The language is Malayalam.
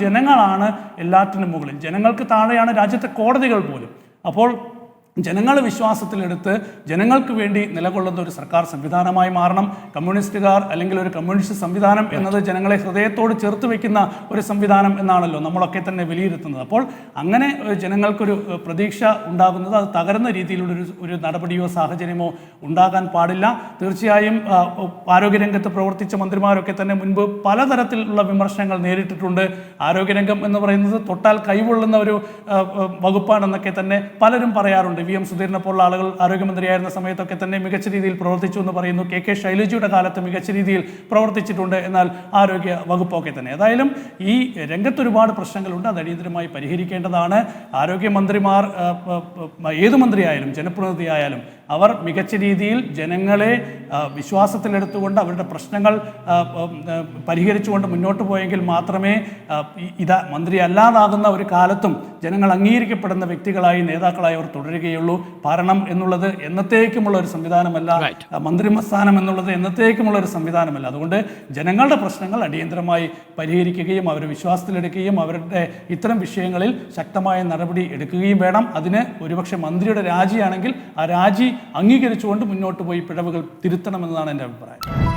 ജനങ്ങളാണ് എല്ലാറ്റിനും മുകളിൽ. ജനങ്ങൾക്ക് താഴെയാണ് രാജ്യത്തെ കോടതികൾ പോലും. അപ്പോൾ ജനങ്ങൾ വിശ്വാസത്തിലെടുത്ത് ജനങ്ങൾക്ക് വേണ്ടി നിലകൊള്ളുന്ന ഒരു സർക്കാർ സംവിധാനമായി മാറണം. കമ്മ്യൂണിസ്റ്റുകാർ അല്ലെങ്കിൽ ഒരു കമ്മ്യൂണിസ്റ്റ് സംവിധാനം എന്നത് ജനങ്ങളെ ഹൃദയത്തോട് ചേർത്ത് വെക്കുന്ന ഒരു സംവിധാനം എന്നാണല്ലോ നമ്മളൊക്കെ തന്നെ വിലയിരുത്തുന്നത്. അപ്പോൾ അങ്ങനെ ജനങ്ങൾക്കൊരു പ്രതീക്ഷ ഉണ്ടാകുന്നത് അത് തകരുന്ന രീതിയിലുള്ള ഒരു നടപടിയോ സാഹചര്യമോ ഉണ്ടാകാൻ പാടില്ല. തീർച്ചയായും ആരോഗ്യരംഗത്ത് പ്രവർത്തിച്ച മന്ത്രിമാരൊക്കെ തന്നെ മുൻപ് പലതരത്തിലുള്ള വിമർശനങ്ങൾ നേരിട്ടിട്ടുണ്ട്. ആരോഗ്യരംഗം എന്ന് പറയുന്നത് തൊട്ടാൽ കൈകൊള്ളുന്ന ഒരു വകുപ്പാണെന്നൊക്കെ തന്നെ പലരും പറയാറുണ്ട്. VM സുധീരനെ പോലുള്ള ആളുകൾ ആരോഗ്യമന്ത്രിയായിരുന്ന സമയത്തൊക്കെ തന്നെ മികച്ച രീതിയിൽ പ്രവർത്തിച്ചു എന്ന് പറയുന്നു. KK ശൈലജയുടെ കാലത്ത് മികച്ച രീതിയിൽ പ്രവർത്തിച്ചിട്ടുണ്ട്. എന്നാൽ ആരോഗ്യ വകുപ്പൊക്കെ തന്നെ. ഏതായാലും ഈ രംഗത്ത് ഒരുപാട് പ്രശ്നങ്ങളുണ്ട്. അത് അടിയന്തരമായി പരിഹരിക്കേണ്ടതാണ്. ആരോഗ്യമന്ത്രിമാർ ഏത് മന്ത്രിയായാലും ജനപ്രതിനിധിയായാലും അവർ മികച്ച രീതിയിൽ ജനങ്ങളെ വിശ്വാസത്തിലെടുത്തുകൊണ്ട് അവരുടെ പ്രശ്നങ്ങൾ പരിഹരിച്ചുകൊണ്ട് മുന്നോട്ട് പോയെങ്കിൽ മാത്രമേ മന്ത്രി അല്ലാതാകുന്ന ഒരു കാലത്തും ജനങ്ങൾ അംഗീകരിക്കപ്പെടുന്ന വ്യക്തികളായി നേതാക്കളായി അവർ തുടരുകയുള്ളൂ. ഭരണം എന്നുള്ളത് എന്നത്തേക്കുമുള്ള ഒരു സംവിധാനമല്ല, മന്ത്രിസ്ഥാനം എന്നുള്ളത് എന്നത്തേക്കുമുള്ള ഒരു സംവിധാനമല്ല. അതുകൊണ്ട് ജനങ്ങളുടെ പ്രശ്നങ്ങൾ അടിയന്തരമായി പരിഹരിക്കുകയും അവരെ വിശ്വാസത്തിലെടുക്കുകയും അവരുടെ ഇത്തരം വിഷയങ്ങളിൽ ശക്തമായ നടപടി എടുക്കുകയും വേണം. അതിന് ഒരുപക്ഷെ മന്ത്രിയുടെ രാജിയാണെങ്കിൽ ആ രാജി അംഗീകരിച്ചുകൊണ്ട് മുന്നോട്ട് പോയി പിഴവുകൾ തിരുത്തണമെന്നതാണ് എൻ്റെ അഭിപ്രായം.